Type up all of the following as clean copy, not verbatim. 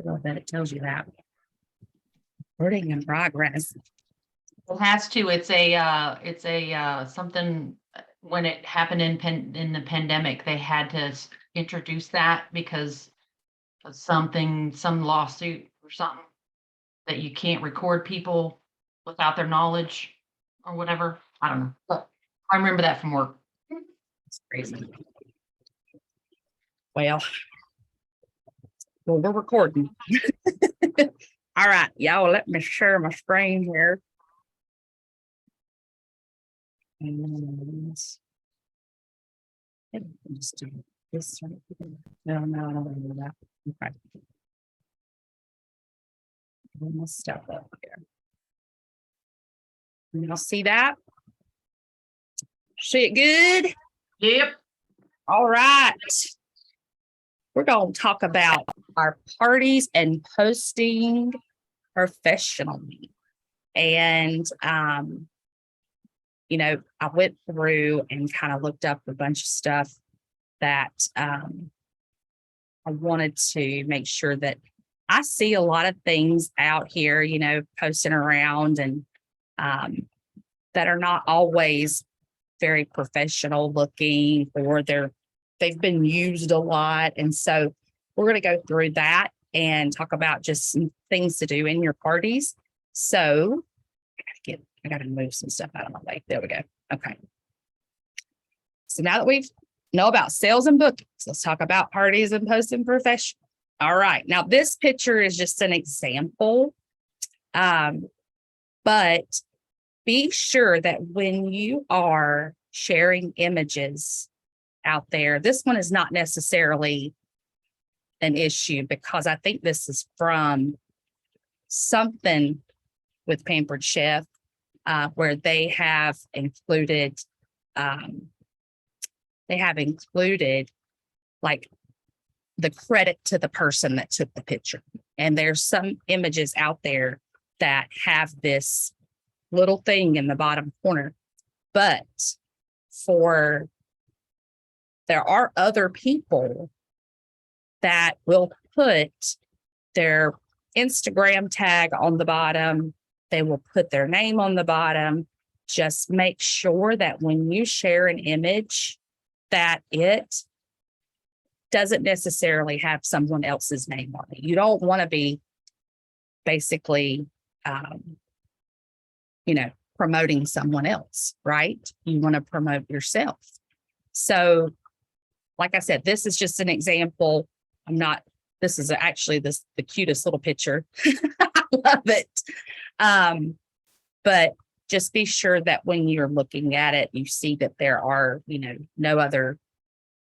I love that it tells you that. Recording in progress. It has to. It's a something when it happened in the pandemic, they had to introduce that because of something, some lawsuit or something that you can't record people without their knowledge or whatever. I don't know. But I remember that from work. It's crazy. Well, we're recording. All right, y'all, let me share my screen here. And I think I'll just do this right here. No, I don't do that. Okay. I'm gonna step up here. Y'all see that? See it good? Yep. All right. We're going to talk about our parties and posting professionally. And, you know, I went through and kind of looked up a bunch of stuff that I wanted to make sure that I see a lot of things out here, you know, posting around and that are not always very professional looking, or they've been used a lot. And so we're going to go through that and talk about just some things to do in your parties. So I got to move some stuff out of my way. There we go. Okay. So now that we know about sales and bookings, let's talk about parties and posting professional. All right. Now this picture is just an example. But be sure that when you are sharing images out there, this one is not necessarily an issue because I think this is from something with Pampered Chef where they have included like the credit to the person that took the picture. And there's some images out there that have this little thing in the bottom corner, but there are other people that will put their Instagram tag on the bottom. They will put their name on the bottom. Just make sure that when you share an image that it doesn't necessarily have someone else's name on it. You don't want to be basically you know, promoting someone else, right? You want to promote yourself. So, like I said, this is just an example. This is actually the cutest little picture. I love it. But just be sure that when you're looking at it, you see that there are, you know, no other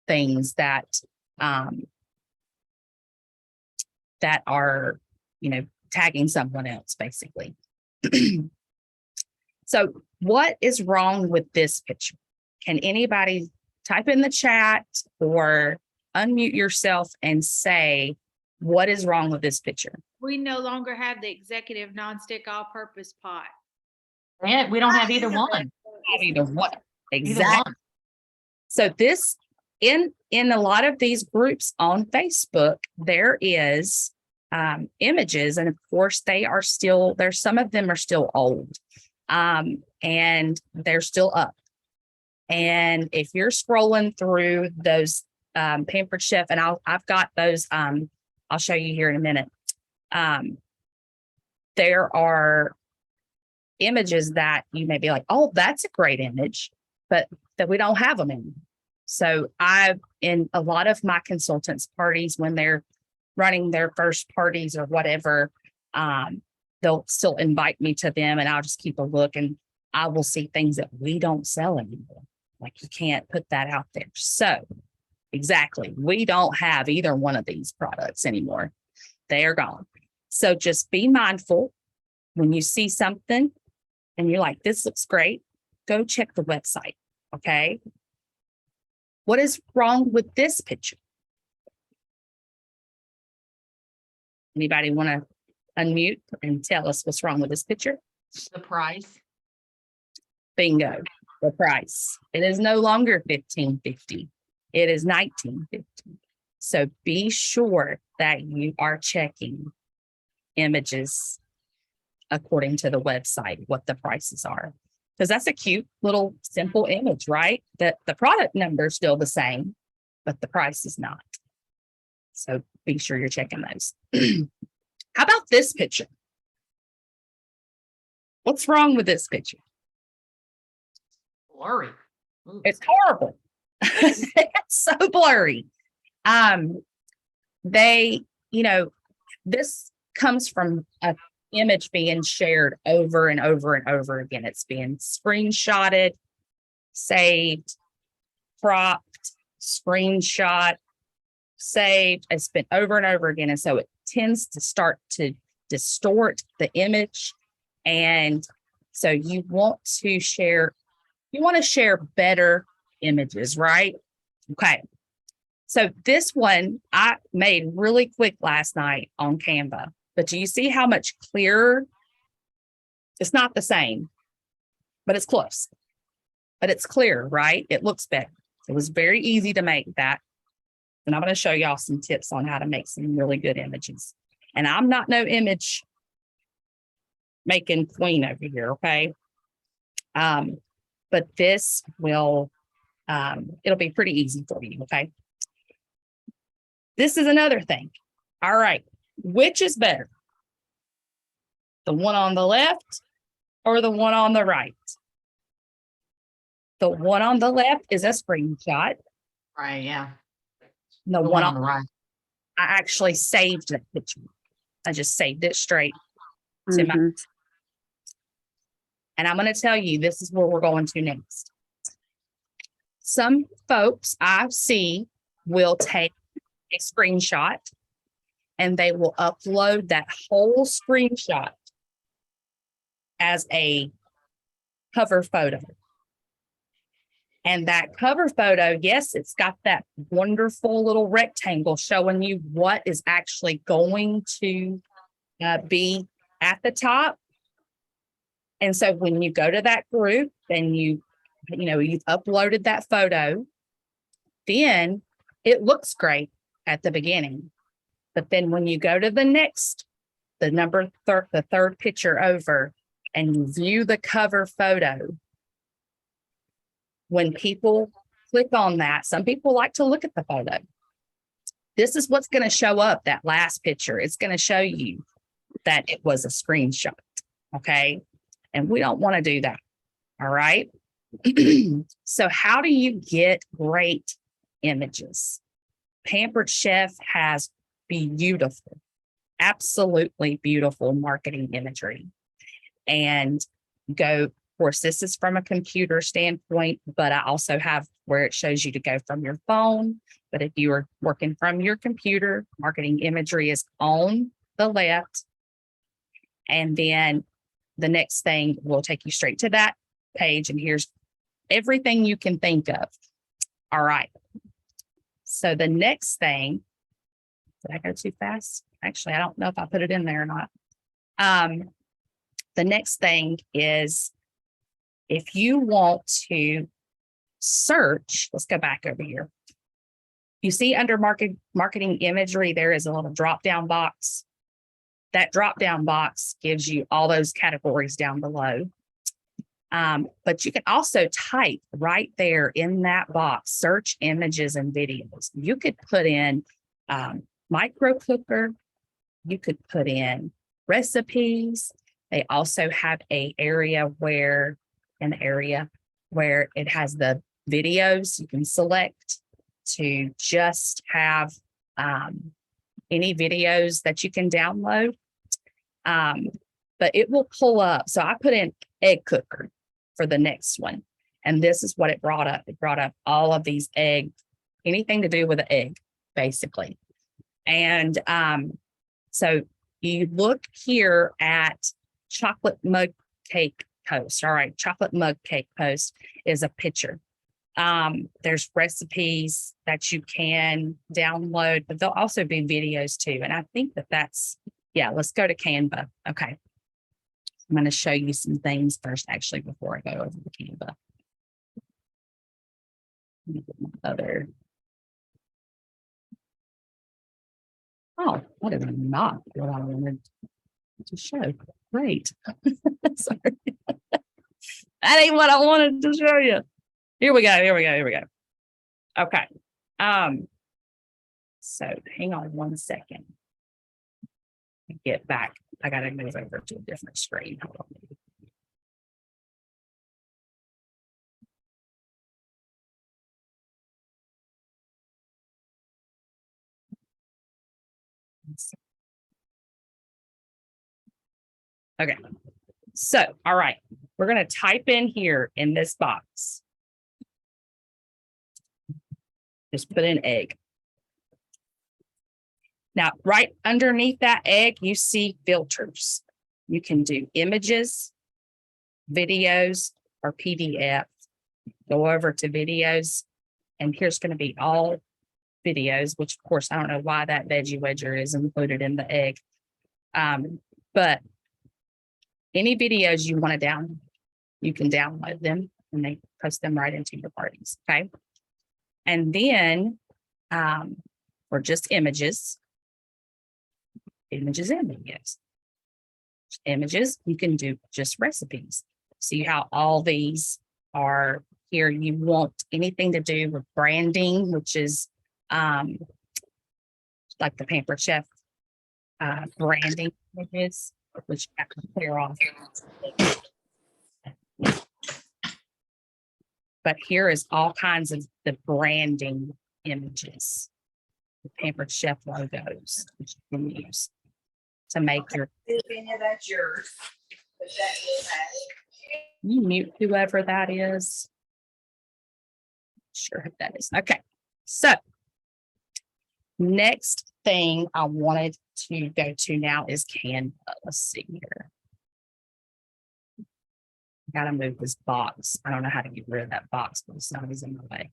things that are, you know, tagging someone else, basically. So what is wrong with this picture? Can anybody type in the chat or unmute yourself and say, what is wrong with this picture? We no longer have the executive nonstick all-purpose pot. And we don't have either one. Either one. Either Exactly. one. So this, in a lot of these groups on Facebook, there is images, and of course there's some of them are still old. And they're still up. And if you're scrolling through those Pampered Chef, and I've got those, I'll show you here in a minute. There are images that you may be like, oh, that's a great image, but that we don't have them in. So in a lot of my consultants' parties, when they're running their first parties or whatever, they'll still invite me to them, and I'll just keep a look, and I will see things that we don't sell anymore. Like, you can't put that out there. So exactly, we don't have either one of these products anymore. They are gone. So just be mindful when you see something and you're like, this looks great, go check the website. Okay. What is wrong with this picture? Anybody want to unmute and tell us what's wrong with this picture? The price. Bingo, the price. It is no longer $15.50. It is $19.50. So be sure that you are checking images according to the website, what the prices are. Because that's a cute little simple image, right? That the product number is still the same, but the price is not. So be sure you're checking those. How about this picture? What's wrong with this picture? Blurry. Ooh. It's horrible. It's so blurry. They, this comes from a image being shared over and over and over again. It's being screenshotted, saved, cropped, screenshot, saved. It's been over and over again. And so it tends to start to distort the image. And so you want to share better images, right? Okay. So this one I made really quick last night on Canva, but do you see how much clearer? It's not the same, but it's close. But it's clear, right? It looks better. It was very easy to make that. And I'm going to show y'all some tips on how to make some really good images. And I'm not no image making queen over here, okay? But this will, it'll be pretty easy for you, okay? This is another thing. All right, which is better? The one on the left or the one on the right? The one on the left is a screenshot. Right, yeah. The The one one on on the right. I actually saved that picture. I just saved it straight to my, Mhm. and I'm going to tell you, this is where we're going to next. Some folks I see will take a screenshot and they will upload that whole screenshot as a cover photo. And that cover photo, yes, it's got that wonderful little rectangle showing you what is actually going to be at the top. And so when you go to that group, then you've uploaded that photo, then it looks great at the beginning. But then when you go to the third picture over, and you view the cover photo, when people click on that, some people like to look at the photo. This is what's going to show up, that last picture. It's going to show you that it was a screenshot, okay? And we don't want to do that, all right? So how do you get great images? Pampered Chef has beautiful, absolutely beautiful marketing imagery. And of course, this is from a computer standpoint, but I also have where it shows you to go from your phone. But if you are working from your computer, marketing imagery is on the left. And then the next thing will take you straight to that page. And here's everything you can think of. All right. So the next thing, did I go too fast? Actually, I don't know if I put it in there or not. The next thing is, if you want to search, let's go back over here. You see under marketing imagery, there is a little drop-down box. That drop-down box gives you all those categories down below. But you can also type right there in that box, search images and videos. You could put in micro cooker. You could put in recipes. They also have an area where it has the videos. You can select to just have any videos that you can download. But it will pull up. So I put in egg cooker for the next one. And this is what it brought up. It brought up all of these anything to do with an egg, basically. And so you look here at chocolate mug cake post. All right, chocolate mug cake post is a picture. There's recipes that you can download, but there'll also be videos too. And I think that's, yeah, let's go to Canva. Okay. I'm going to show you some things first, actually, before I go over to Canva. Let me get my other. Oh, that is not what I wanted to show. Great. Sorry. That ain't what I wanted to show you. Here we go. Here we go. Here we go. Okay. So hang on one second. Get back. I gotta move over to a different screen. Hold on. Okay. So, all right, we're going to type in here in this box. Just put in egg. Now, right underneath that egg, you see filters. You can do images, videos, or PDF. Go over to videos, and here's going to be all videos, which of course, I don't know why that veggie wedger is included in the egg. But any videos you want to download, you can download them and they post them right into your parties. Okay. And then, or just images, and videos. Images, you can do just recipes. See how all these are here. You want anything to do with branding, which is like the Pampered Chef branding images, which you have to clear off. But here is all kinds of the branding images, the Pampered Chef logos, which you can use to make your. If any of that's yours, but that will have it. You mute whoever that is. Sure who that is. Okay. So next thing I wanted to go to now is Canva. Let's see here. Gotta move this box. I don't know how to get rid of that box, but it's not always in my way.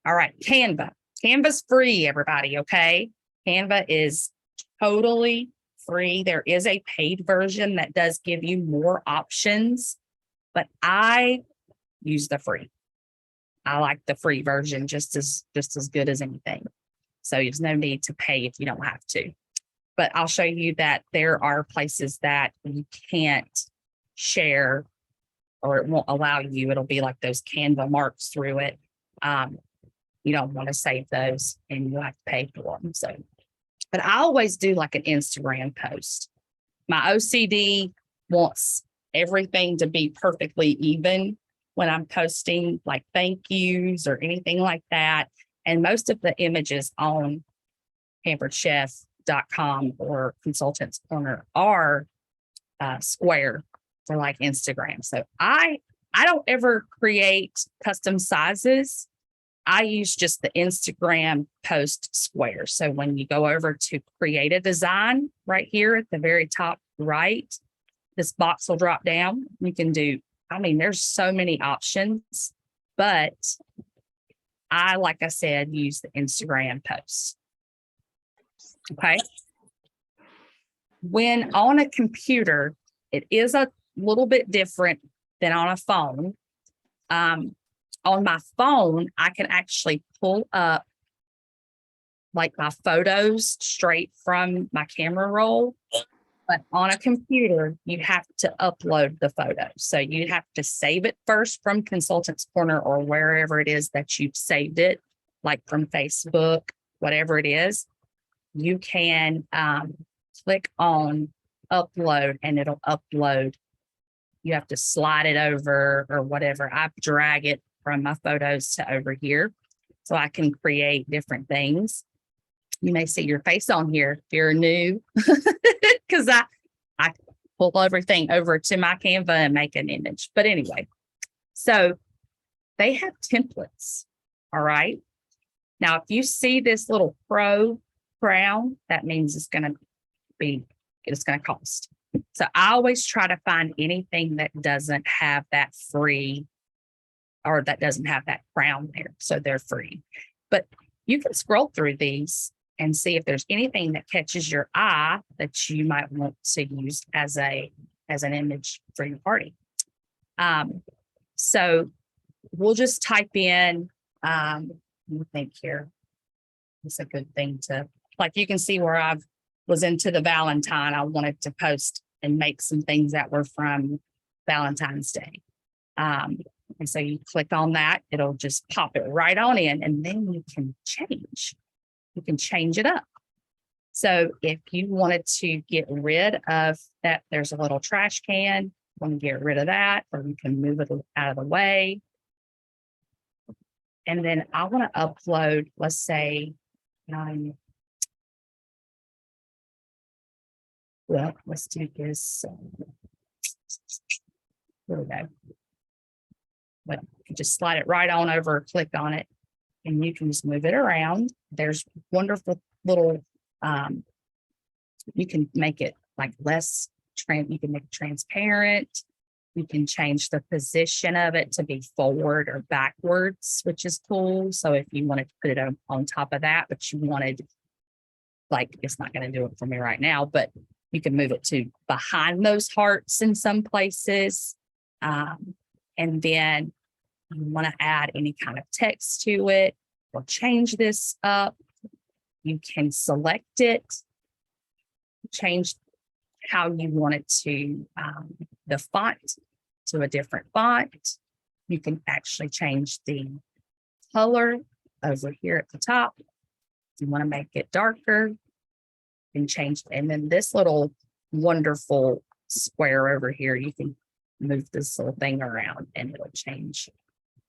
All right, Canva. Canva's free, everybody, okay? Canva is totally free. There is a paid version that does give you more options, but I use the free. I like the free version just as good as anything. So there's no need to pay if you don't have to. But I'll show you that there are places that you can't share or it won't allow you. It'll be like those Canva marks through it. You don't want to save those and you'll have to pay for them. So, but I always do like an Instagram post. My OCD wants everything to be perfectly even when I'm posting like thank yous or anything like that. And most of the images on pamperedchef.com or Consultants Corner are square for like Instagram. So I don't ever create custom sizes. I use just the Instagram post square. So when you go over to create a design right here at the very top right, this box will drop down. You can do, I mean, there's so many options, but like I said, use the Instagram posts. Okay. When on a computer, it is a little bit different than on a phone. On my phone, I can actually pull up like my photos straight from my camera roll. But on a computer, you have to upload the photos. So you have to save it first from Consultants Corner or wherever it is that you've saved it, like from Facebook, whatever it is. You can click on upload and it'll upload. You have to slide it over or whatever. I drag it from my photos to over here so I can create different things. You may see your face on here if you're new because I pull everything over to my Canva and make an image. But anyway, so they have templates. All right. Now, if you see this little pro crown, that means it's going to cost. So I always try to find anything that doesn't have that free or that doesn't have that crown there. So they're free. But you can scroll through these and see if there's anything that catches your eye that you might want to use as an image for your party. So we'll just type in, let me think here. it's a good thing to, like, you can see where I've was into the Valentine. I wanted to post and make some things that were from Valentine's Day. And so you click on that, it'll just pop it right on in, and then you can change. You can change it up. So if you wanted to get rid of that, there's a little trash can, want to get rid of that, or you can move it out of the way. And then I want to upload, let's say, well, let's do this. There we go. But you just slide it right on over, click on it, and you can just move it around. There's wonderful little, you can make it like less, you can make it transparent. You can change the position of it to be forward or backwards, which is cool. So if you wanted to put it on top of that, but you wanted, like, it's not going to do it for me right now, but you can move it to behind those hearts in some places. And then you want to add any kind of text to it or change this up. You can select it, change how you want it to, the font to a different font. You can actually change the color over here at the top. If you want to make it darker, you can change. And then this little wonderful square over here, you can move this little thing around and it'll change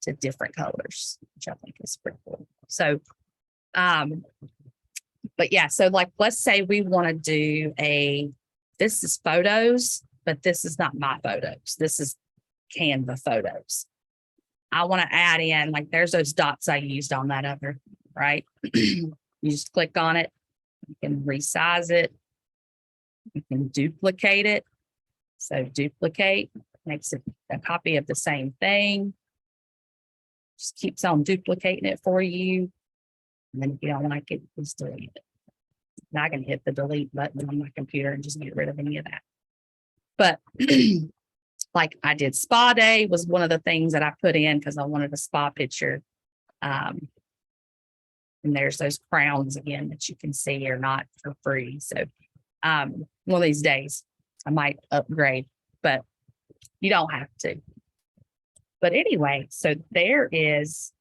to different colors, which I think is pretty cool. So, but yeah, so like, let's say we want to do this is photos, but this is not my photos. This is Canva photos. I want to add in, like, there's those dots I used on that other, right? You just click on it. You can resize it. You can duplicate it. So duplicate makes it a copy of the same thing. Just keeps on duplicating it for you. And then if you don't like it, just delete it. Now I can hit the delete button on my computer and just get rid of any of that. But like I did, spa day was one of the things that I put in because I wanted a spa picture. And there's those crowns again that you can see are not for free. So one of these days I might upgrade, but you don't have to. But anyway, so there is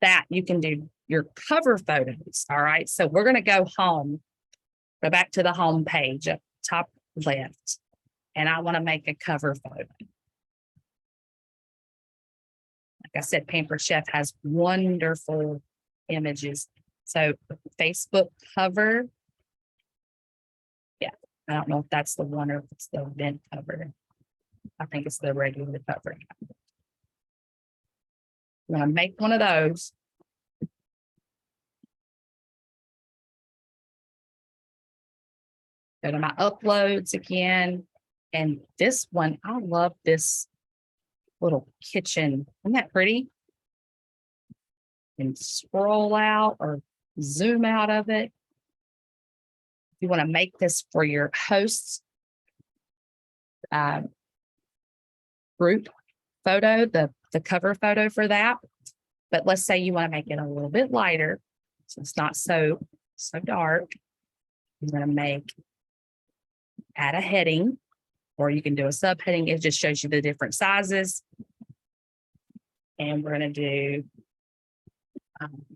that. You can do your cover photos. All right. So we're going to go home, go back to the home page up top left. And I want to make a cover photo. Like I said, Pampered Chef has wonderful images. So Facebook cover. Yeah. I don't know if that's the one or if it's the event cover. I think it's the regular cover. I'm going to make one of those. Go to my uploads again. And this one, I love this little kitchen. Isn't that pretty? And scroll out or zoom out of it. If you want to make this for your hosts group photo, the cover photo for that. But let's say you want to make it a little bit lighter, so it's not so dark. You're going to add a heading, or you can do a subheading. It just shows you the different sizes. And we're going to do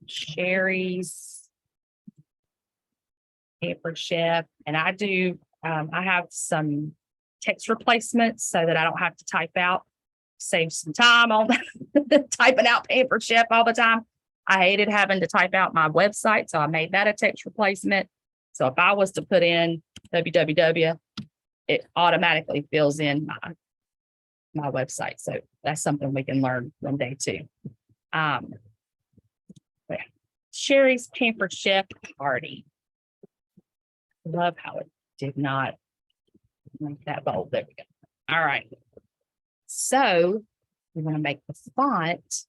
Sherry's Pampered Chef. And I have some text replacements so that I don't have to type out, save some time on typing out Pampered Chef all the time. I hated having to type out my website, so I made that a text replacement. So if I was to put in www, it automatically fills in my website. So that's something we can learn one day too. Yeah. Sherry's Pampered Chef Party. Love how it did not make that bold. There we go. All right. So we're going to make the font.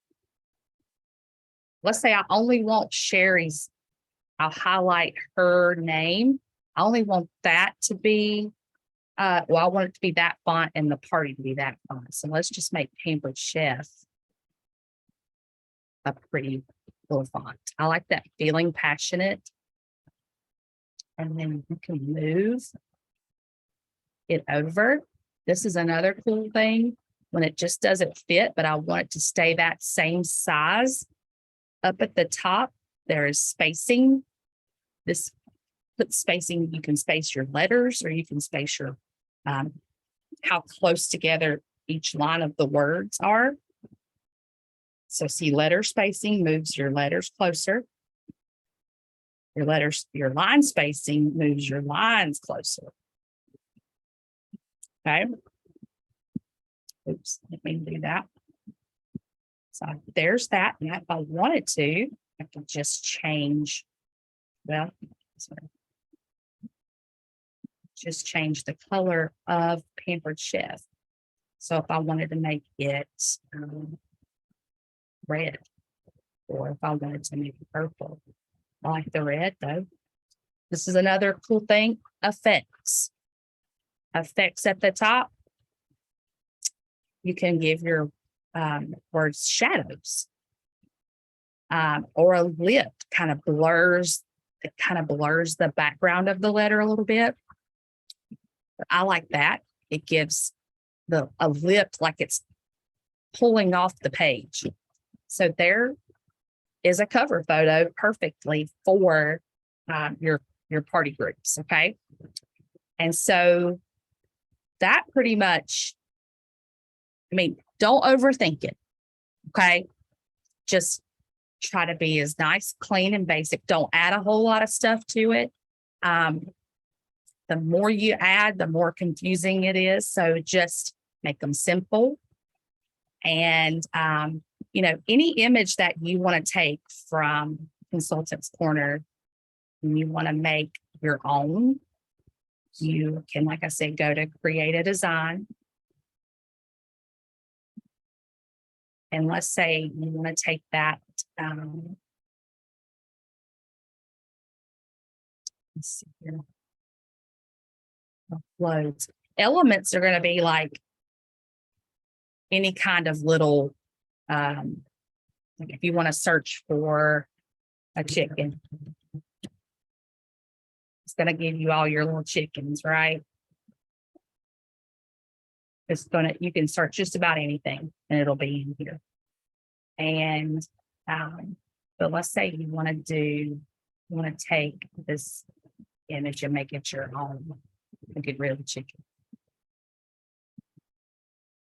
Let's say I only want Sherry's. I'll highlight her name. I only want that to be, I want it to be that font and the party to be that font. So let's just make Pampered Chef a pretty little font. I like that feeling passionate. And then you can move it over. This is another cool thing when it just doesn't fit, but I want it to stay that same size. Up at the top, there is spacing. This puts spacing, you can space your letters, or you can space your how close together each line of the words are. So see, letter spacing moves your letters closer. Your line spacing moves your lines closer. Okay. Oops, let me do that. So there's that. And if I wanted to, I could just change, well, sorry. Just change the color of Pampered Chef. So if I wanted to make it red, or if I wanted to make it purple, I like the red though. This is another cool thing, effects. Effects at the top. You can give your words shadows. Or a lip kind of blurs the background of the letter a little bit. But I like that. It gives a lip like it's pulling off the page. So there is a cover photo perfectly for your party groups. Okay. And so that pretty much, I mean, don't overthink it. Okay. Just try to be as nice, clean, and basic. Don't add a whole lot of stuff to it. The more you add, the more confusing it is. So just make them simple. And, any image that you want to take from Consultants Corner, and you want to make your own, you can, like I said, go to create a design. And let's say you want to take that. Let's see here. Uploads. Elements are going to be like any kind of little, like if you want to search for a chicken, it's going to give you all your little chickens, right? You can search just about anything and it'll be in here. And, but let's say you want to take this image and make it your own, and get rid of the chicken.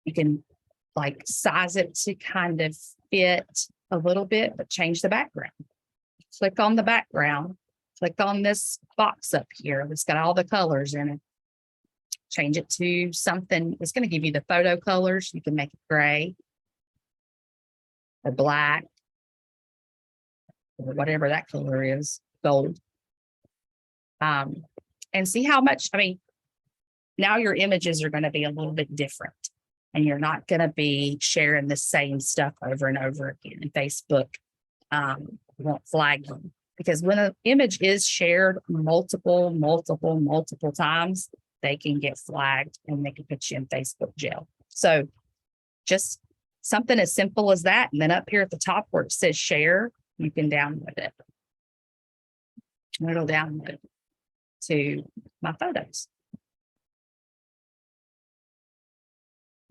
You can like size it to kind of fit a little bit, but change the background. Click on the background, click on this box up here that's got all the colors in it. Change it to something. It's going to give you the photo colors. You can make it gray or black or whatever that color is, gold. And see how much, now your images are going to be a little bit different, and you're not going to be sharing the same stuff over and over again. And Facebook won't flag them, because when an image is shared multiple times, they can get flagged and they can put you in Facebook jail. So just something as simple as that. And then up here at the top where it says share, you can download it. And it'll download to my photos.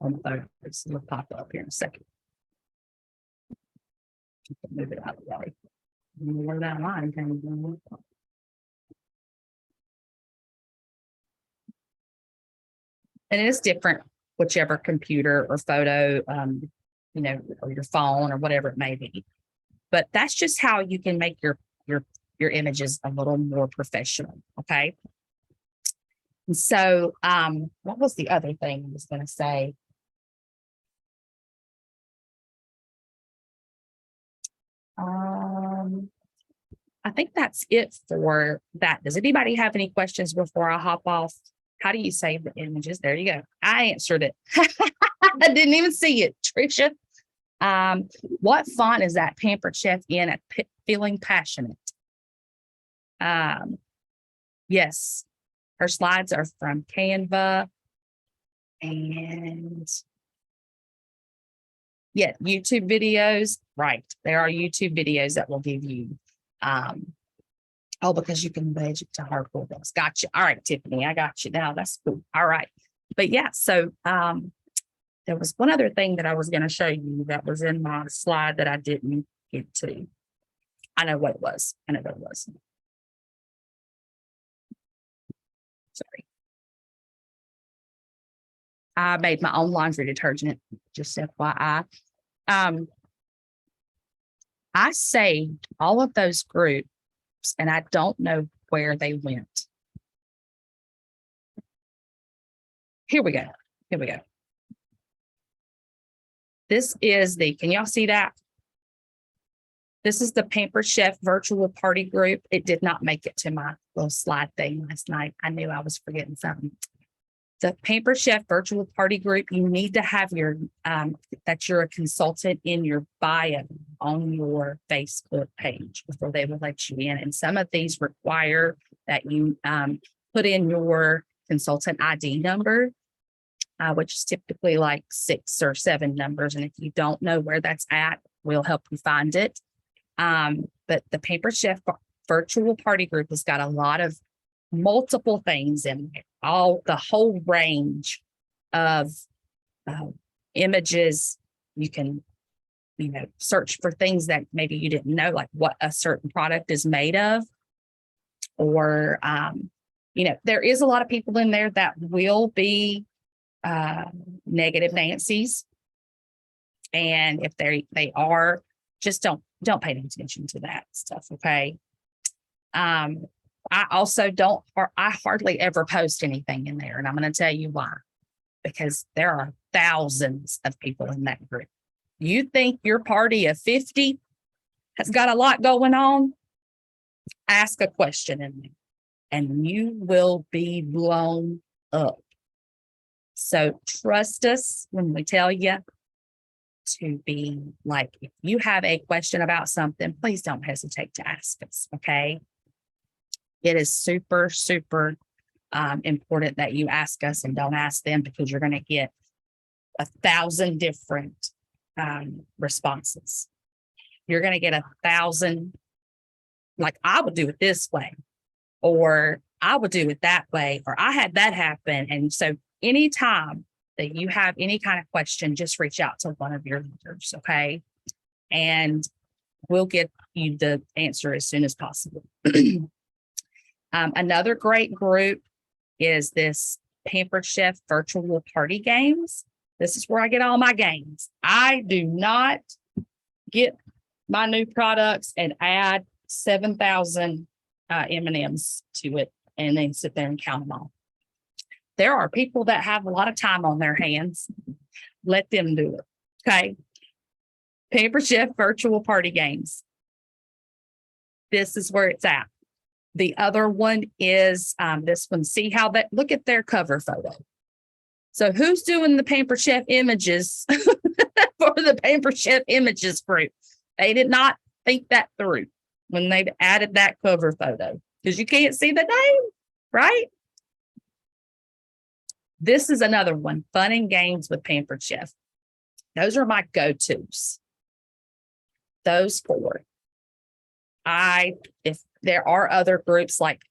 On photos, it'll pop up here in a second. Move it out of the way. Where that line came from. And it is different, whichever computer or photo, or your phone or whatever it may be. But that's just how you can make your images a little more professional. Okay. And so, what was the other thing I was going to say? I think that's it for that. Does anybody have any questions before I hop off? How do you save the images? There you go. I answered it. I didn't even see it, Tricia. What font is that Pampered Chef in at Feeling Passionate? Yes, her slides are from Canva. And yeah, YouTube videos. right. There are YouTube videos that will give you, oh, because you can budget to hardcore bills. Gotcha. All right, Tiffany, I got you now. That's cool. All right. But yeah, so, there was one other thing that I was going to show you that was in my slide that I didn't get to. I know what it was. I know what it was. Sorry. I made my own laundry detergent, just FYI. I saved all of those groups and I don't know where they went. Here we go. Here we go. This is can y'all see that? This is the Pampered Chef virtual party group. It did not make it to my little slide thing last night. I knew I was forgetting something. The Pampered Chef virtual party group, you need to have your, that you're a consultant in your bio on your Facebook page before they will let you in. And some of these require that you put in your consultant ID number, which is typically like 6 or 7 numbers. And if you don't know where that's at, we'll help you find it. But the Pampered Chef virtual party group has got a lot of multiple things in there, the whole range of images. You can, search for things that maybe you didn't know, like what a certain product is made of. Or, there is a lot of people in there that will be negative Nancy's. And if they are, just don't pay any attention to that stuff. Okay. I also I hardly ever post anything in there. And I'm going to tell you why, because there are thousands of people in that group. You think your party of 50 has got a lot going on? Ask a question in there and you will be blown up. So trust us when we tell you to be like, if you have a question about something, please don't hesitate to ask us. Okay. It is super, super important that you ask us and don't ask them, because you're going to get 1,000 different responses. You're going to get 1,000, like, I would do it this way, or I would do it that way, or I had that happen. And so anytime that you have any kind of question, just reach out to one of your leaders. Okay. And we'll get you the answer as soon as possible. Another great group is this Pampered Chef virtual party games. This is where I get all my games. I do not get my new products and add 7,000 M&Ms to it and then sit there and count them all. There are people that have a lot of time on their hands. Let them do it. Okay. Pampered Chef virtual party games. This is where it's at. The other one is this one. See how look at their cover photo. So who's doing the Pampered Chef images for the Pampered Chef images group? They did not think that through when they added that cover photo, because you can't see the name, right? This is another one, Fun and Games with Pampered Chef. Those are my go-tos. Those 4. If there are other groups, like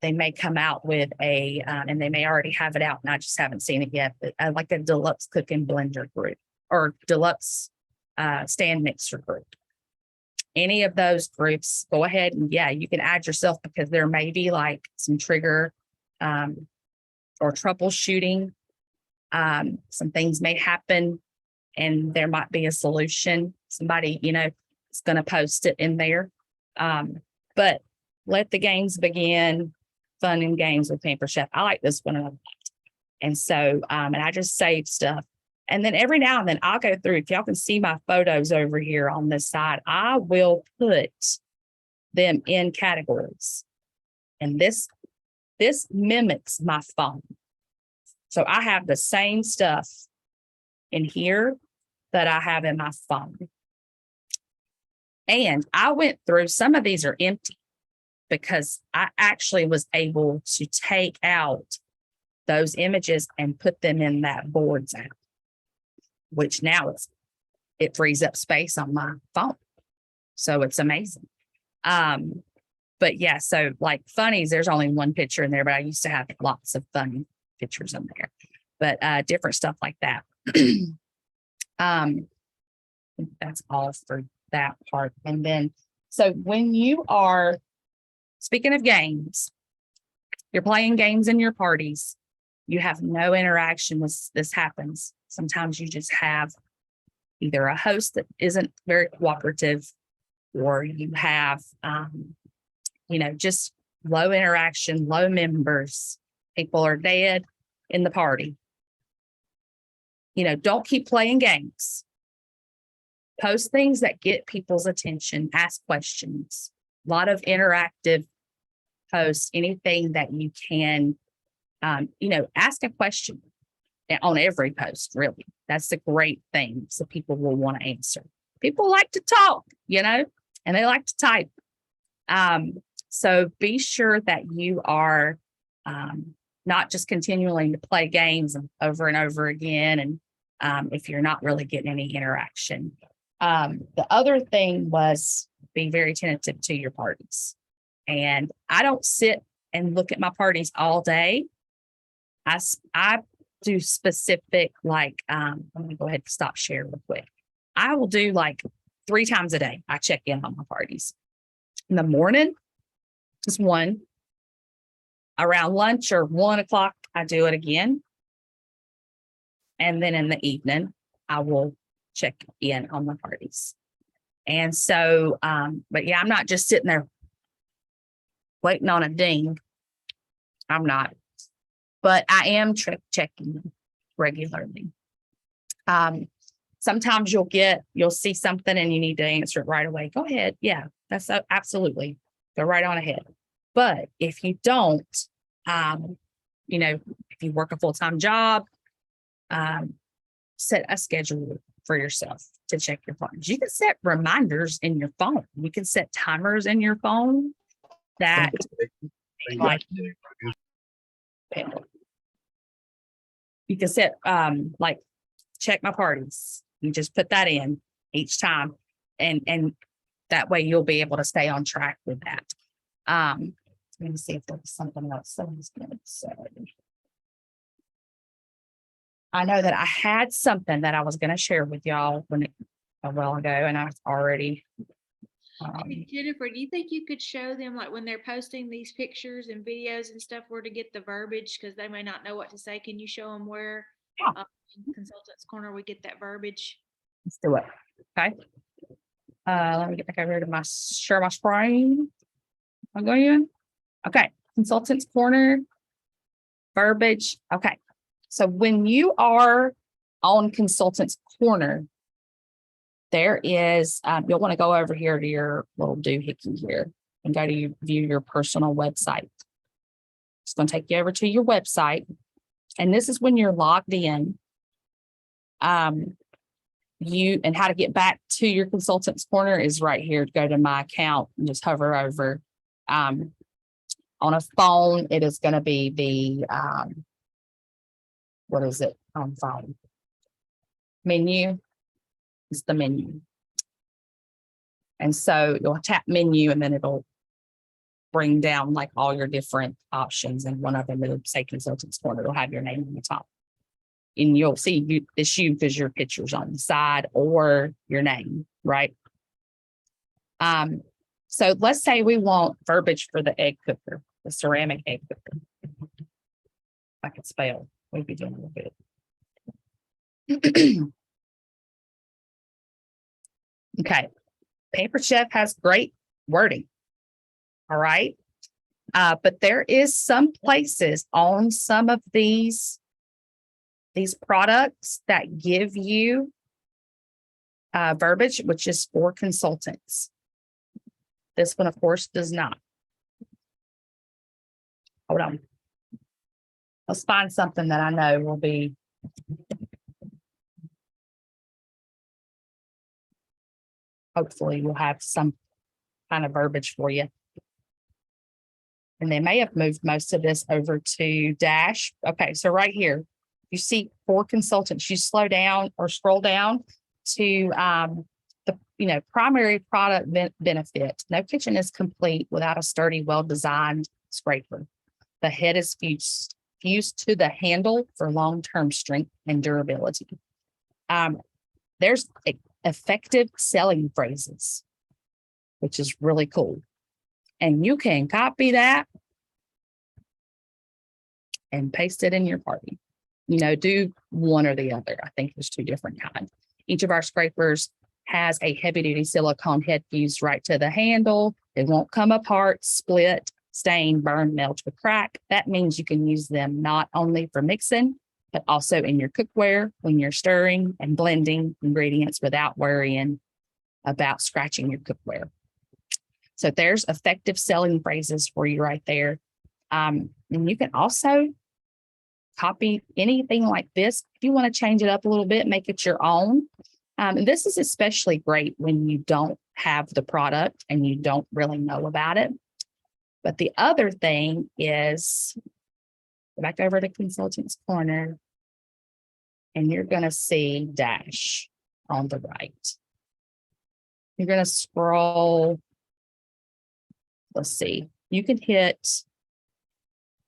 they may come out with and they may already have it out and I just haven't seen it yet, but I like a deluxe cook and blender group or deluxe stand mixer group. Any of those groups, go ahead and you can add yourself, because there may be like some trigger or troubleshooting. Some things may happen and there might be a solution. Somebody, is going to post it in there. But let the games begin. Fun and Games with Pampered Chef. I like this one a lot. And so, and I just save stuff. And then every now and then I'll go through, if y'all can see my photos over here on this side, I will put them in categories. And this mimics my phone. So I have the same stuff in here that I have in my phone. And I went through, some of these are empty, because I actually was able to take out those images and put them in that boards app, which now it's it frees up space on my phone. So it's amazing. But yeah, so like funnies, there's only one picture in there, but I used to have lots of funny pictures in there, but different stuff like that. I think that's all for that part. And then, so when you are, speaking of games, you're playing games in your parties, you have no interaction with this happens. Sometimes you just have either a host that isn't very cooperative, or you have, just low interaction, low members, people are dead in the party. Don't keep playing games. Post things that get people's attention, ask questions, a lot of interactive posts, anything that you can, ask a question on every post, really. That's the great thing. So people will want to answer. People like to talk, and they like to type. So be sure that you are not just continuing to play games over and over again. And if you're not really getting any interaction. The other thing was be very attentive to your parties. And I don't sit and look at my parties all day. I do specific, like, let me go ahead and stop share real quick. I will do like 3 times a day. I check in on my parties. In the morning, just one. Around lunch or 1 o'clock, I do it again. And then in the evening, I will check in on my parties. And so, but yeah, I'm not just sitting there waiting on a ding. I'm not, but I am checking regularly. Sometimes you'll see something and you need to answer it right away. Go ahead. Yeah, that's absolutely. Go right on ahead. But if you don't, if you work a full-time job, set a schedule for yourself to check your phones. You can set reminders in your phone. You can set timers in your phone that like you can set like check my parties. You just put that in each time, and that way you'll be able to stay on track with that. Let me see if there's something else someone's going to say. I know that I had something that I was going to share with y'all a while ago, and I was already. Hey, Jennifer, do you think you could show them, like when they're posting these pictures and videos and stuff, where to get the verbiage, because they may not know what to say? Can you show them where Yeah. in Consultants Corner we get that verbiage? Let's do it. Okay. Let me get back over here to share my screen. I'm going. Okay. Consultants Corner. Verbiage. Okay. So when you are on Consultants Corner, there is, you'll want to go over here to your little doohickey here and go to view your personal website. It's going to take you over to your website. And this is when you're logged in. And how to get back to your Consultants Corner is right here. Go to my account and just hover over. On a phone, it is going to be the, what is it on phone? Menu. It's the menu. And so you'll tap menu and then it'll bring down like all your different options. And one of them will say Consultants Corner. It'll have your name on the top. And you'll see it's you because your picture's on the side or your name, right? So let's say we want verbiage for the egg cooker, the ceramic egg cooker. If I could spell, we'd be doing a little bit. Okay. Paper Chef has great wording. All right. But there is some places on some of these products that give you verbiage, which is for consultants. This one, of course, does not. Hold on. Let's find something that I know will be. Hopefully we'll have some kind of verbiage for you. And they may have moved most of this over to Dash. Okay, so right here, you see for consultants, you slow down or scroll down to the primary product benefit. No kitchen is complete without a sturdy, well-designed scraper. The head is fused to the handle for long-term strength and durability. There's effective selling phrases, which is really cool. And you can copy that and paste it in your party. Do one or the other. I think there's two different kinds. Each of our scrapers has a heavy duty silicone head fused right to the handle. It won't come apart, split, stain, burn, melt, or crack. That means you can use them not only for mixing, but also in your cookware when you're stirring and blending ingredients without worrying about scratching your cookware. So there's effective selling phrases for you right there. And you can also copy anything like this. If you want to change it up a little bit, make it your own. And this is especially great when you don't have the product and you don't really know about it. But the other thing is, go back over to Consultants Corner, and you're going to see Dash on the right. You're going to scroll. Let's see. You can hit,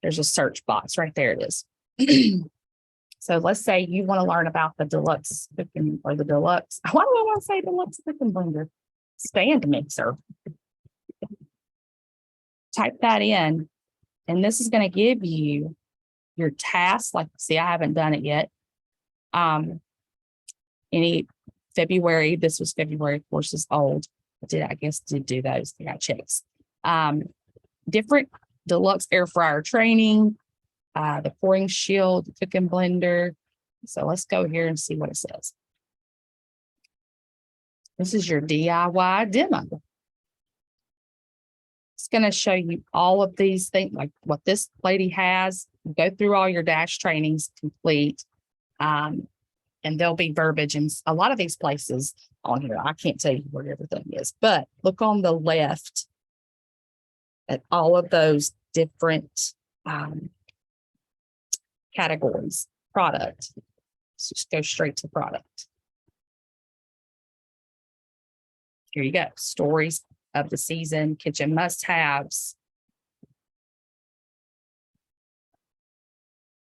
there's a search box right there. It is. So let's say you want to learn about the deluxe cooking or the deluxe. Why do I want to say deluxe cooking blender? Stand mixer. Type that in, and this is going to give you your tasks. Like, see, I haven't done it yet. Any February, this was February, of course, is old. I guess did do those. I got checks. Different deluxe air fryer training, the pouring shield, the cooking blender. So let's go here and see what it says. This is your DIY demo. It's going to show you all of these things, like what this lady has. Go through all your Dash trainings complete. And there'll be verbiage in a lot of these places on here. I can't tell you where everything is, but look on the left at all of those different categories. Product. Let's just go straight to product. Here you go. Stories of the season, kitchen must-haves.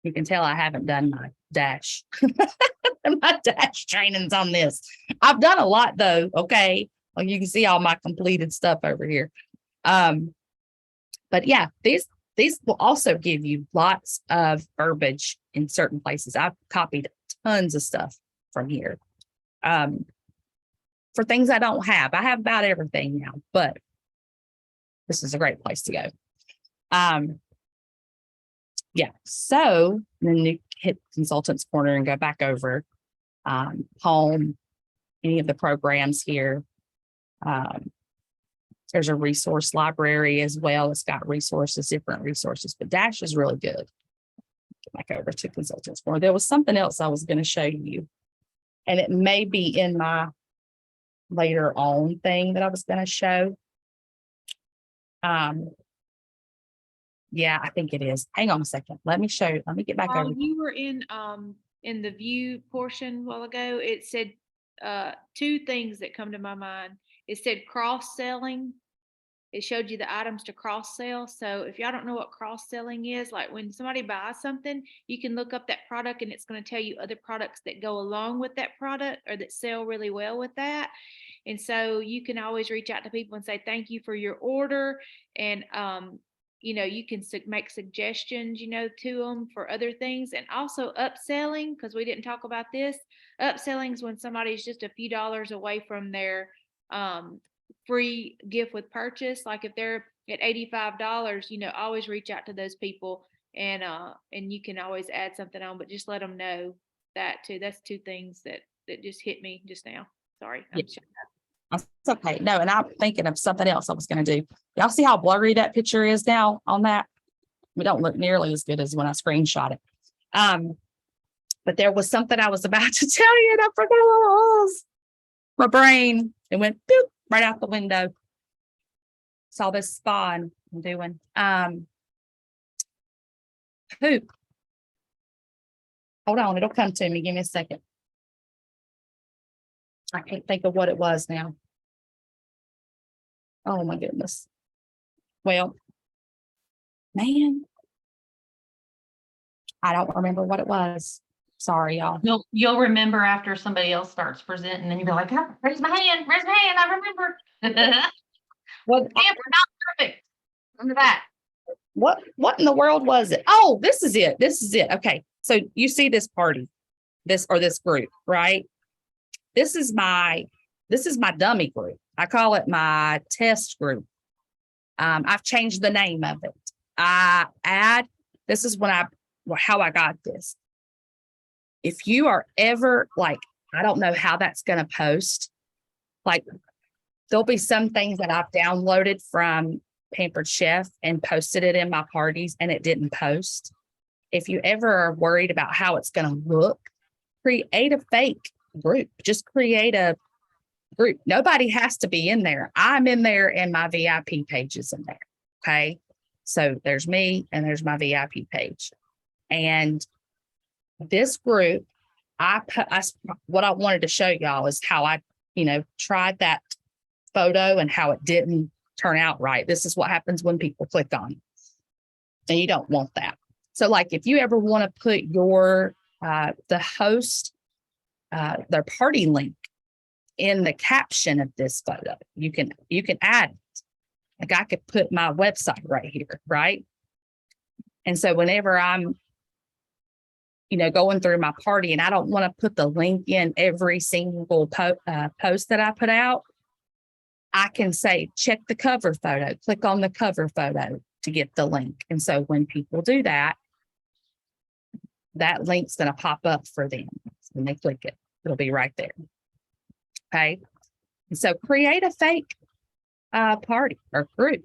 You can tell I haven't done my Dash. My Dash trainings on this. I've done a lot though. Okay. Well, you can see all my completed stuff over here. But yeah, these will also give you lots of verbiage in certain places. I've copied tons of stuff from here. For things I don't have. I have about everything now, but this is a great place to go. Yeah, so then you hit Consultants Corner and go back over home, any of the programs here. There's a resource library as well. It's got resources, different resources, but Dash is really good. Get back over to Consultants Corner. There was something else I was going to show you, and it may be in my later on thing that I was going to show. Yeah, I think it is. Hang on a second. Let me show you. Let me get back over. You were in the view portion a while ago. It said two things that come to my mind. It said cross-selling. It showed you the items to cross-sell. So if y'all don't know what cross-selling is, like when somebody buys something, you can look up that product and it's going to tell you other products that go along with that product or that sell really well with that. And so you can always reach out to people and say, thank you for your order. And, you can make suggestions, to them for other things. And also upselling, because we didn't talk about this. Upselling is when somebody's just a few dollars away from their free gift with purchase. Like if they're at $85, always reach out to those people and you can always add something on, but just let them know that too. That's two things that just hit me just now. Sorry. That's okay. No, and I'm thinking of something else I was going to do. Y'all see how blurry that picture is now on that? We don't look nearly as good as when I screenshot it. But there was something I was about to tell you and I forgot what it was. My brain, it went boop, right out the window. Saw this spawn I'm doing. Poop. Hold on, it'll come to me. Give me a second. I can't think of what it was now. Oh my goodness. Well, man. I don't remember what it was. Sorry, y'all. You'll remember after somebody else starts presenting, and you'll be like, "Oh, raise my hand, I remember." Damn, What, we're not perfect. Remember that. what in the world was it? Oh, this is it. This is it. Okay. So you see this party, this group, right? This is my dummy group. I call it my test group. I've changed the name of it. This is how I got this. If you are ever like, I don't know how that's going to post. Like, there'll be some things that I've downloaded from Pampered Chef and posted it in my parties and it didn't post. If you ever are worried about how it's going to look, create a fake group. Just create a group. Nobody has to be in there. I'm in there and my VIP page is in there. Okay. So there's me and there's my VIP page. And this group, what I wanted to show y'all is how I, tried that photo and how it didn't turn out right. This is what happens when people click on it. And you don't want that. So like if you ever want to put your, the host, their party link in the caption of this photo, you can add it. Like I could put my website right here, right? And so whenever I'm, going through my party and I don't want to put the link in every single post that I put out, I can say, check the cover photo, click on the cover photo to get the link. And so when people do that, that link's going to pop up for them. When they click it, it'll be right there. Okay. And so create a fake party or group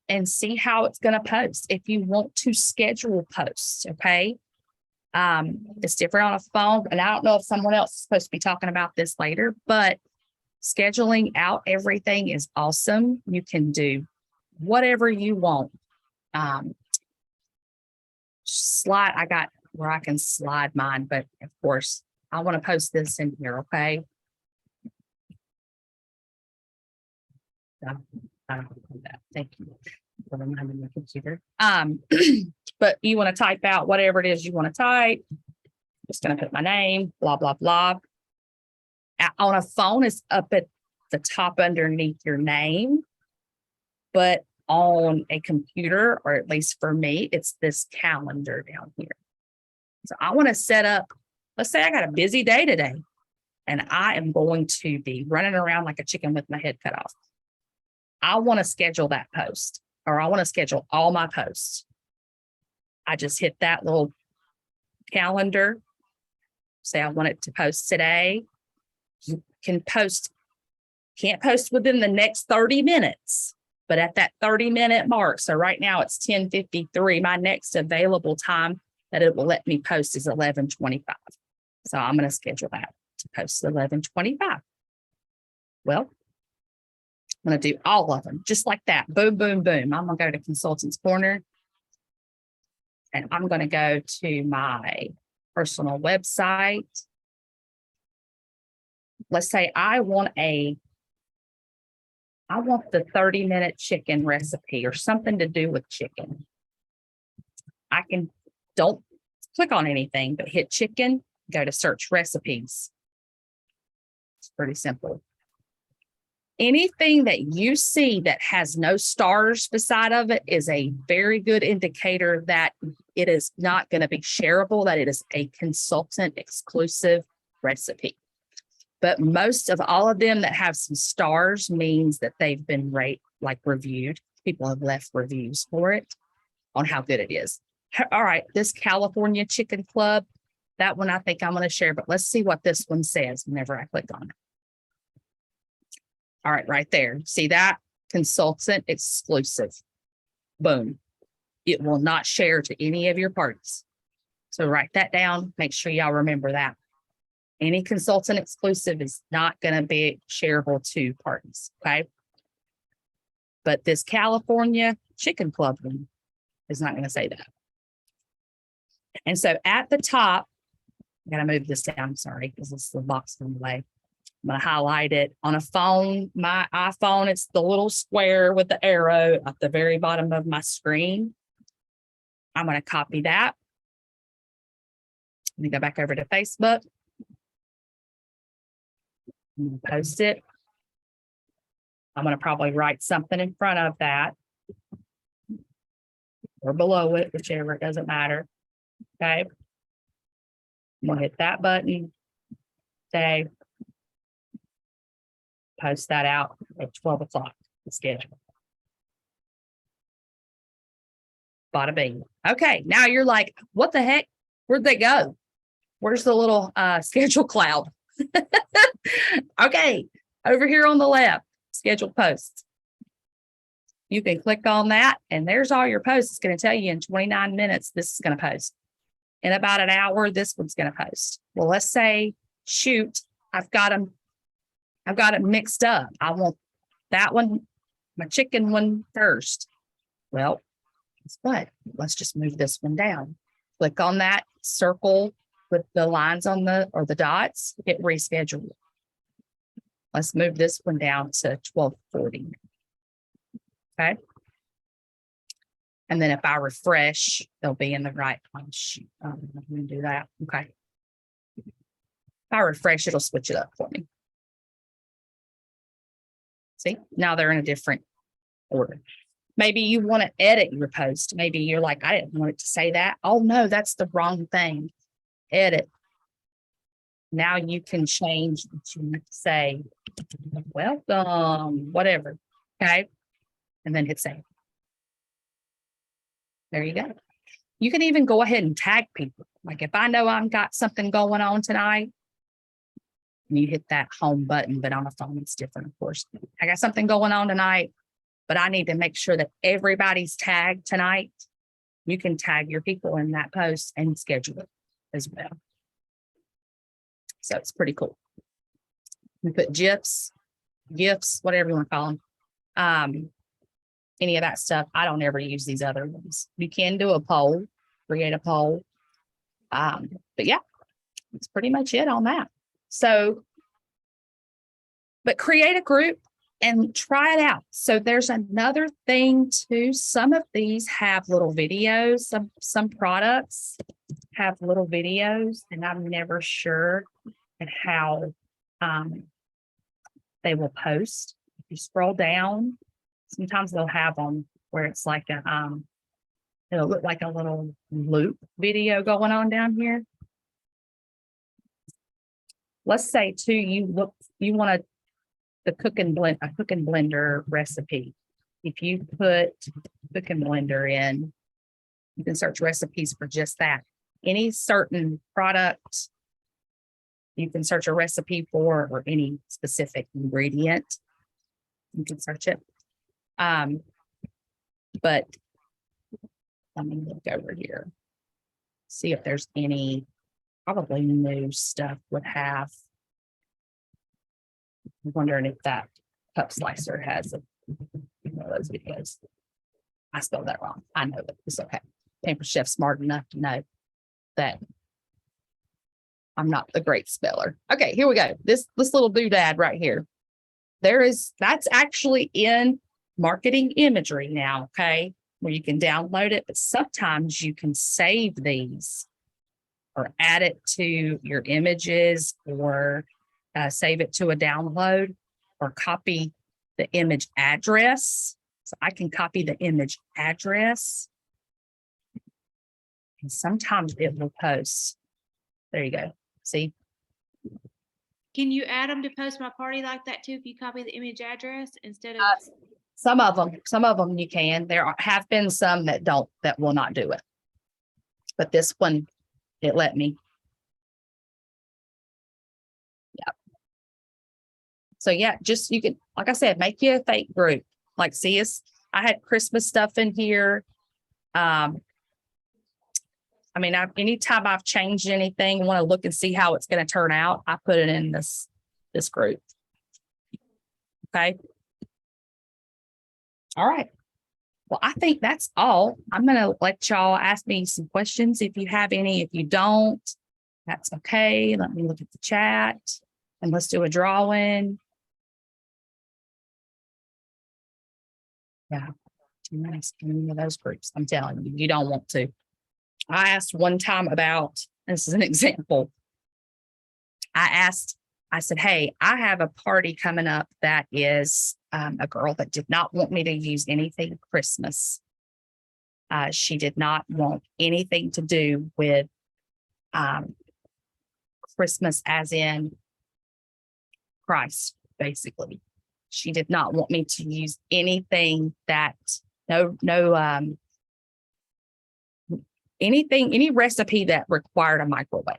and see how it's going to post. If you want to schedule posts, okay. It's different on a phone, and I don't know if someone else is supposed to be talking about this later, but scheduling out everything is awesome. You can do whatever you want. I got where I can slide mine, but of course I want to post this in here. Okay. I don't do that. Thank you for reminding my computer. But you want to type out whatever it is you want to type. Just going to put my name, blah, blah, blah. On a phone, it's up at the top underneath your name. But on a computer, or at least for me, it's this calendar down here. So I want to set up, let's say I got a busy day today, and I am going to be running around like a chicken with my head cut off. I want to schedule that post, or I want to schedule all my posts. I just hit that little calendar, say I want it to post today. You can post, can't post within the next 30 minutes, but at that 30-minute mark. So right now it's 10:53. My next available time that it will let me post is 11:25. So I'm going to schedule that to post 11:25. Well, I'm going to do all of them just like that. Boom, boom, boom. I'm going to go to Consultants Corner. And I'm going to go to my personal website. Let's say I want the 30-minute chicken recipe or something to do with chicken. Don't click on anything, but hit chicken, go to search recipes. It's pretty simple. Anything that you see that has no stars beside of it is a very good indicator that it is not going to be shareable, that it is a consultant exclusive recipe. But most of all of them that have some stars means that they've been reviewed. People have left reviews for it on how good it is. All right, this California Chicken Club, that one I think I'm going to share, but let's see what this one says whenever I click on it. All right, right there. See that? Consultant exclusive. Boom. It will not share to any of your parties. So write that down. Make sure y'all remember that. Any consultant exclusive is not going to be shareable to parties. Okay. But this California Chicken Club one is not going to say that. And so at the top, I gotta move this down, sorry, because it's the box in the way. I'm gonna highlight it on a phone, my iPhone, it's the little square with the arrow at the very bottom of my screen. I'm gonna copy that. Let me go back over to Facebook. I'm gonna post it. I'm gonna probably write something in front of that. Or below it, whichever, it doesn't matter. Okay. I'm gonna hit that button. Save. Post that out at 12 o'clock, the schedule. Bada bing. Okay, now you're like, what the heck? Where'd they go? Where's the little schedule cloud? Okay, over here on the left, scheduled posts. You can click on that and there's all your posts. It's going to tell you in 29 minutes, this is going to post. In about an hour, this one's going to post. Well, let's say, shoot, I've got it mixed up. I want that one, my chicken one first. Well, guess what? Let's just move this one down. Click on that circle with the lines on or the dots, hit reschedule. Let's move this one down to 12:40. Okay. And then if I refresh, they'll be in the right one. Shoot, I'm going to do that. Okay. If I refresh, it'll switch it up for me. See, now they're in a different order. Maybe you want to edit your post. Maybe you're like, I didn't want it to say that. Oh no, that's the wrong thing. Edit. Now you can change what you want to say. Welcome, whatever. Okay. And then hit save. There you go. You can even go ahead and tag people. Like if I know I've got something going on tonight, and you hit that home button, but on a phone, it's different, of course. I got something going on tonight, but I need to make sure that everybody's tagged tonight. You can tag your people in that post and schedule it as well. So it's pretty cool. You put GIFs, whatever you want to call them. Any of that stuff. I don't ever use these other ones. You can do a poll, create a poll. But yeah, that's pretty much it on that. So, but create a group and try it out. So there's another thing too. Some of these have little videos. Some products have little videos, and I'm never sure at how they will post. If you scroll down, sometimes they'll have them where it's like a it'll look like a little loop video going on down here. Let's say too, you want a cook and blender recipe. If you put cook and blender in, you can search recipes for just that. Any certain product you can search a recipe for, or any specific ingredient, you can search it. But let me look over here, see if there's any. Probably new stuff would have. I'm wondering if that cup slicer has one of those videos. I spelled that wrong. I know, but it's okay. Pampered Chef smart enough to know that I'm not the great speller. Okay, here we go. This little doodad right here. That's actually in marketing imagery now, okay, where you can download it, but sometimes you can save these or add it to your images, or save it to a download, or copy the image address. So I can copy the image address. And sometimes it will post. There you go. See? Can you add them to Post My Party like that too, if you copy the image address instead of? Some of them you can. There have been some that will not do it. But this one, it let me. Yeah. So yeah, just you can, like I said, make you a fake group. Like, see us. I had Christmas stuff in here. I mean, anytime I've changed anything, want to look and see how it's going to turn out, I put it in this group. Okay. All right. Well, I think that's all. I'm going to let y'all ask me some questions if you have any. If you don't, That's okay. Let me look at the chat and let's do a drawing. Yeah. Too nice. Any of those groups. I'm telling you, you don't want to. I asked one time about, this is an example. I said, hey, I have a party coming up that is a girl that did not want me to use anything Christmas. She did not want anything to do with Christmas as in Christ, basically. She did not want me to use anything that any recipe that required a microwave.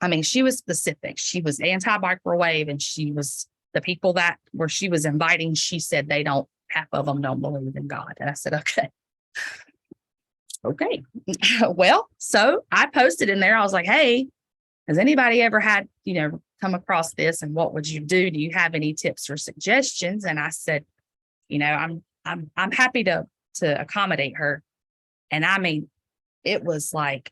I mean, she was specific. She was anti-microwave, and she was the people that where she was inviting, she said half of them don't believe in God. And I said, okay. Okay. Well, so I posted in there. I was like, hey, has anybody ever had, come across this, and what would you do? Do you have any tips or suggestions? And I said, I'm happy to accommodate her. And I mean, it was like,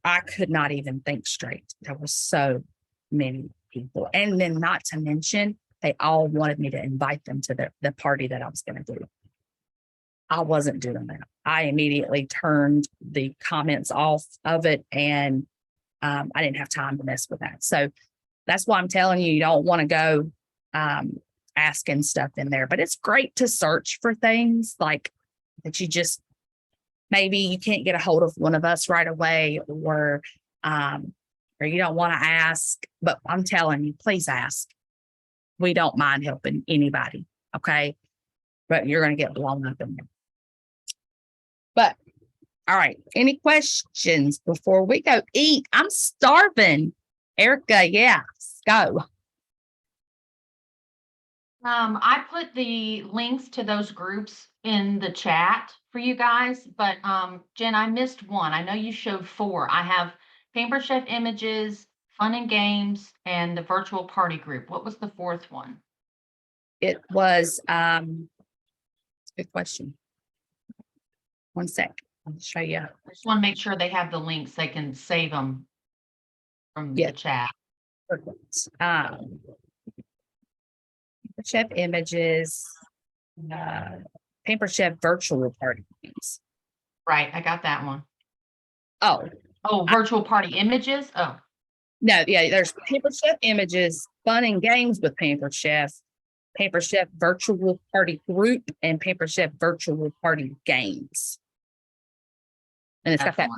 I could not even think straight. There were so many people. And then not to mention, they all wanted me to invite them to the party that I was going to do. I wasn't doing that. I immediately turned the comments off of it, and I didn't have time to mess with that. So that's why I'm telling you, you don't want to go asking stuff in there. But it's great to search for things like that maybe you can't get a hold of one of us right away, or you don't want to ask. But I'm telling you, please ask. We don't mind helping anybody. Okay. But you're going to get blown up in there. But all right. Any questions before we go eat? I'm starving. Erica, yeah, go. I put the links to those groups in the chat for you guys, but Jen, I missed one. I know you showed 4. I have Pampered Chef Images, Fun and Games, and the virtual party group. What was the 4th one? It was good question. One sec. I'll show you. I just want to make sure they have the links. They can save them from Yeah. the chat. Perfect. Chef Images, Pampered Chef virtual party games. Right, I got that one. Oh, Virtual party images. Oh, no, yeah, there's Pampered Chef Images, Fun and Games with Pampered Chef virtual party group, and Pampered Chef virtual party games. And it's got that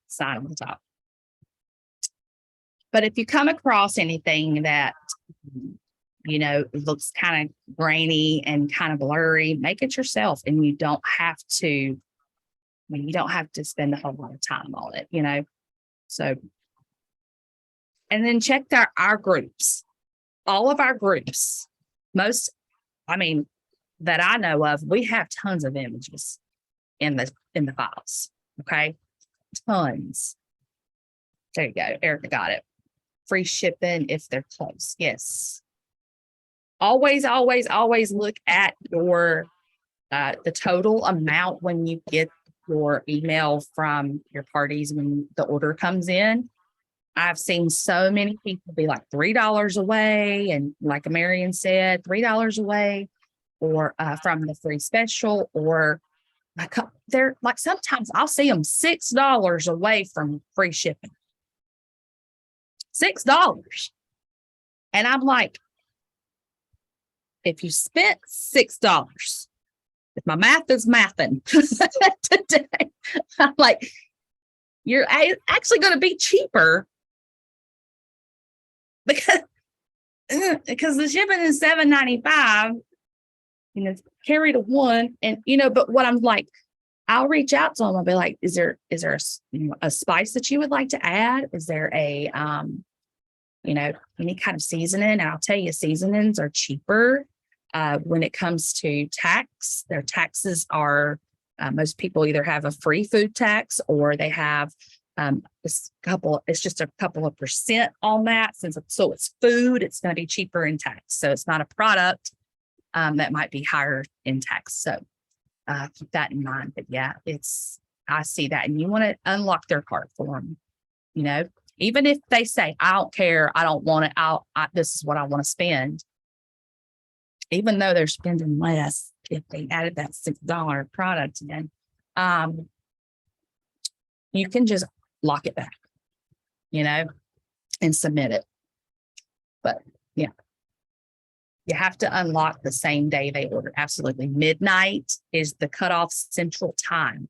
sign on the top. But if you come across anything that it looks kind of grainy and kind of blurry, make it yourself, and you don't have to spend a whole lot of time on it, So, and then check our groups, all of our groups, that I know of, we have tons of images in the files. Okay. Tons. There you go. Erica got it. Free shipping if they're close. Yes. Always look at your the total amount when you get your email from your parties when the order comes in. I've seen so many people be like $3 away, and like Marion said, $3 away, or from the free special, or they're like sometimes I'll see them $6 away from free shipping. $6, and I'm like, if you spent $6, if my math is mathing today, I'm like, you're actually going to be cheaper because the shipping is $7.95, carry to one. And, but what I'm like, I'll reach out to them. I'll be like, is there a spice that you would like to add? Is there a, any kind of seasoning? And I'll tell you, seasonings are cheaper. When it comes to tax, their taxes are, most people either have a free food tax, or they have it's just a couple of percent on that. So it's food, it's going to be cheaper in tax. So it's not a product that might be higher in tax. So keep that in mind. But yeah, it's I see that and you want to unlock their cart for them, you know, even if they say, I don't care, I don't want it, this is what I want to spend. Even though they're spending less, if they added that $6 product in, you can just lock it back, you know, and submit it. But yeah, you have to unlock the same day they order. Absolutely. Midnight is the cutoff central time.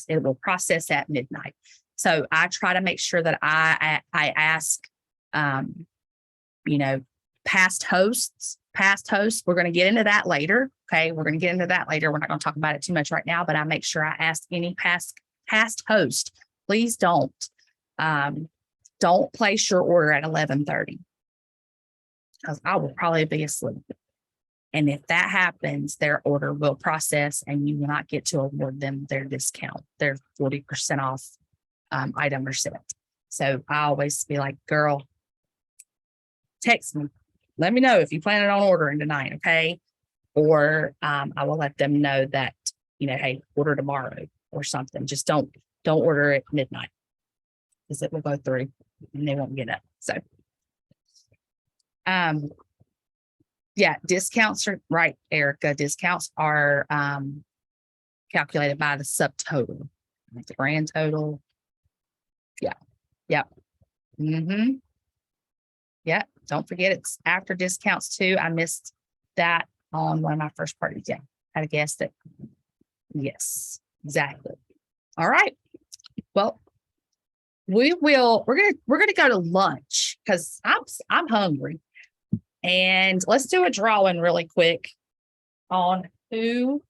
It will process at midnight. So I try to make sure that I ask, you know, past hosts. We're going to get into that later. Okay. We're going to get into that later. We're not going to talk about it too much right now, but I make sure I ask any past host, please don't place your order at 11:30 because I will probably be asleep. And if that happens, their order will process and you will not get to award them their discount, their 40% off item or set. So I always be like, girl, text me. Let me know if you plan on ordering tonight, okay? Or I will let them know that, you know, hey, order tomorrow or something. Just don't order at midnight because it will go through and they won't get it. So, yeah, discounts are right, Erica. Discounts are calculated by the subtotal, like the grand total. Yeah. Mm-hmm. Yeah. Don't forget it's after discounts too. I missed that on one of my first parties. Yeah. Had to guess it. Yes, exactly. All right. Well, we're gonna go to lunch because I'm hungry. And let's do a drawing really quick on who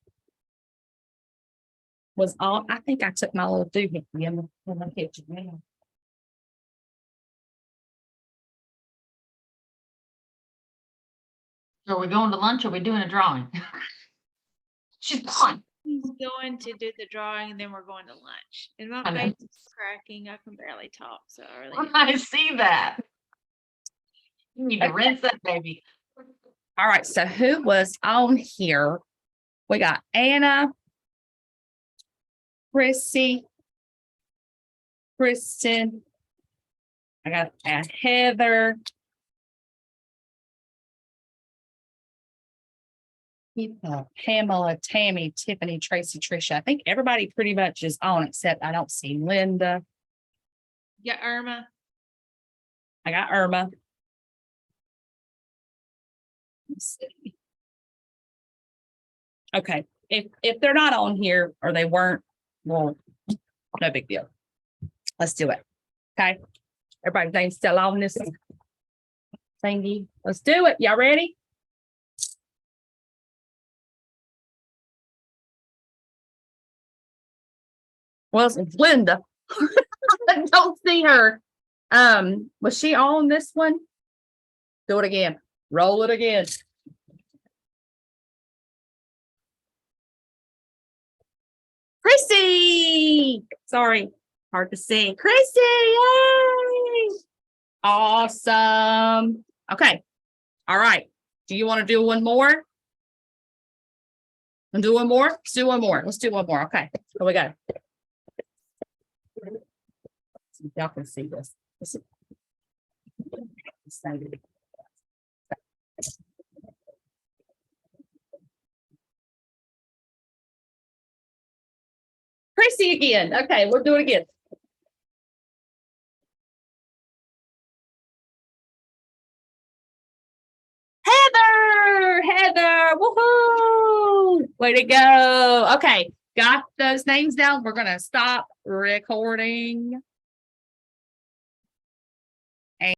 was on. I think I took my little doohickey in the kitchen. Man. So are we going to lunch or are we doing a drawing? She's gone. He's going to do the drawing and then we're going to lunch. And my I know. face is cracking. I can barely talk. So I really. I see that. You need to Okay. rinse that baby. All right. So who was on here? We got Anna, Chrissy, Kristen. I got Heather. Pamela, Tammy, Tiffany, Tracy, Trisha. I think everybody pretty much is on except I don't see Linda. Yeah, Irma. I got Irma. Let's see. Okay. If they're not on here or they weren't, well, no big deal. Let's do it. Okay. Everybody's name still on this thingy. Let's do it. Y'all ready? Well, it's Linda. I don't see her. Was she on this one? Do it again. Roll it again. Chrissy. Sorry, hard to see. Chrissy, yay! Awesome. Okay. All right. Do you want to do one more? And do one more? Let's do one more. Let's do one more. Okay. Here we go. Y'all can see this. Chrissy again. Okay, we'll do it again. Heather, woohoo! Way to go. Okay, got those names down. We're gonna stop recording.